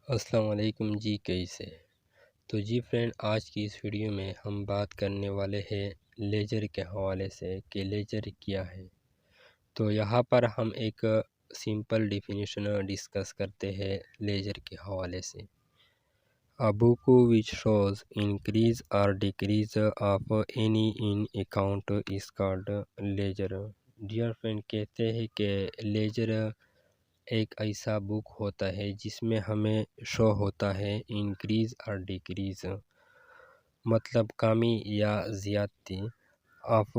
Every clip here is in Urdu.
السلام علیکم جی، کیسے؟ تو جی فرینڈ، آج کی اس ویڈیو میں ہم بات کرنے والے ہیں لیجر کے حوالے سے کہ لیجر کیا ہے۔ تو یہاں پر ہم ایک سمپل ڈیفینیشن ڈسکس کرتے ہیں لیجر کے حوالے سے۔ A book which shows increase or decrease of any in account is called ledger۔ Dear friend, کہتے ہیں کہ لیجر ایک ایسا بک ہوتا ہے جس میں ہمیں شو ہوتا ہے انکریز اور ڈیکریز، مطلب کمی یا زیادتی آف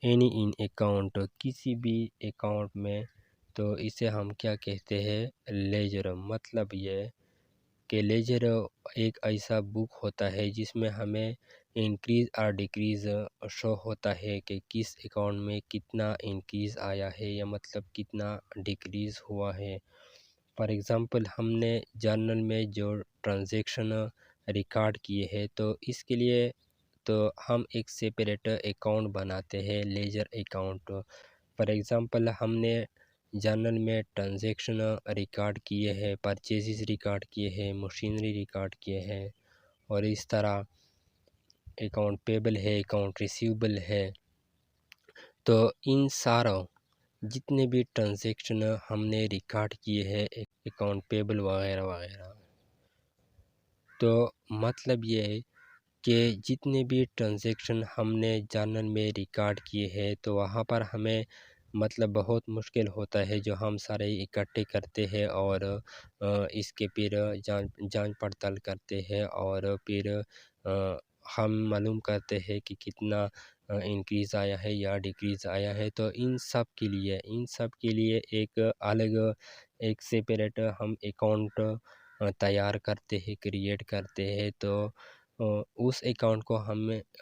اینی ان اکاؤنٹ، کسی بھی اکاؤنٹ میں۔ تو اسے ہم کیا کہتے ہیں؟ لیجر۔ مطلب یہ کہ لیجر ایک ایسا بک ہوتا ہے جس میں ہمیں انکریز اور ڈیکریز شو ہوتا ہے کہ کس اکاؤنٹ میں کتنا انکریز آیا ہے یا مطلب کتنا ڈیکریز ہوا ہے۔ فار ایگزامپل، ہم نے جرنل میں جو ٹرانزیکشن ریکارڈ کیے ہیں تو اس کے لیے تو ہم ایک سیپریٹ اکاؤنٹ بناتے ہیں، لیجر اکاؤنٹ۔ فار ایگزامپل، ہم نے جرنل میں ٹرانزیکشن ریکارڈ کیے ہیں، پرچیزز ریکارڈ کیے ہیں، مشینری ریکارڈ کیے ہیں، اور اس طرح اکاؤنٹ پیبل ہے، اکاؤنٹ ریسیوبل ہے۔ تو ان ساروں جتنے بھی ٹرانزیکشن ہم نے ریکارڈ کیے ہیں، اکاؤنٹ پیبل وغیرہ وغیرہ، تو مطلب یہ ہے کہ جتنے بھی ٹرانزیکشن ہم نے جرنل میں ریکارڈ کیے ہیں تو وہاں پر ہمیں مطلب بہت مشکل ہوتا ہے جو ہم سارے اکٹھے کرتے ہیں اور اس کے پھر جانچ پڑتال کرتے ہیں اور پھر ہم معلوم کرتے ہیں کہ کتنا انکریز آیا ہے یا ڈیکریز آیا ہے۔ تو ان سب کے لیے ایک الگ ایک سیپریٹ ہم اکاؤنٹ تیار کرتے ہیں، کریٹ کرتے ہیں۔ تو اس اکاؤنٹ کو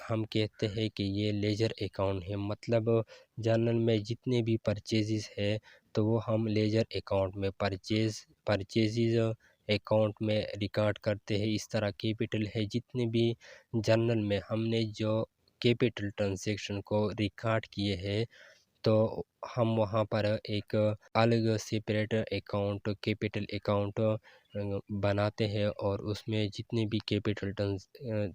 ہم کہتے ہیں کہ یہ لیجر اکاؤنٹ ہے۔ مطلب جرنل میں جتنے بھی پرچیزز ہے تو وہ ہم لیجر اکاؤنٹ میں پرچیزز اکاؤنٹ میں ریکارڈ کرتے ہیں۔ اس طرح کیپٹل ہے، جتنے بھی جرنل میں ہم نے جو کیپٹل ٹرانزیکشن کو ریکارڈ کیے ہیں تو ہم وہاں پر ایک الگ سیپریٹ اکاؤنٹ، کیپٹل اکاؤنٹ بناتے ہیں اور اس میں جتنے بھی کیپٹل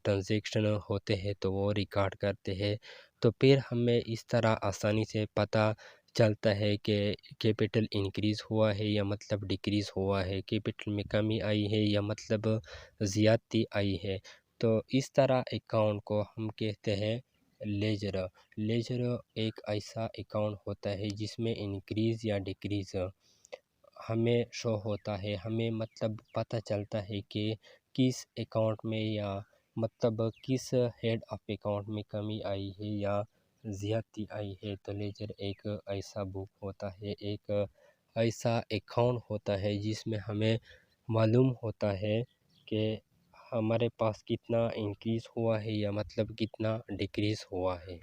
ٹرانزیکشن ہوتے ہیں تو وہ ریکارڈ کرتے ہیں۔ تو پھر ہمیں اس طرح آسانی سے پتہ چلتا ہے کہ کیپٹل انکریز ہوا ہے یا مطلب ڈیکریز ہوا ہے، کیپٹل میں کمی آئی ہے یا مطلب زیادتی آئی ہے۔ تو اس طرح اکاؤنٹ کو ہم کہتے ہیں لیجر۔ لیجر ایک ایسا اکاؤنٹ ہوتا ہے جس میں انکریز یا ڈیکریز ہمیں شو ہوتا ہے، ہمیں مطلب پتہ چلتا ہے کہ کس اکاؤنٹ میں یا مطلب کس ہیڈ آف اکاؤنٹ میں کمی آئی ہے یا زیادتی آئی ہے۔ تو لیجر ایک ایسا بک ہوتا ہے، ایک ایسا اکاؤنٹ ہوتا ہے جس میں ہمیں معلوم ہوتا ہے کہ ہمارے پاس کتنا انکریز ہوا ہے یا مطلب کتنا ڈیکریز ہوا ہے۔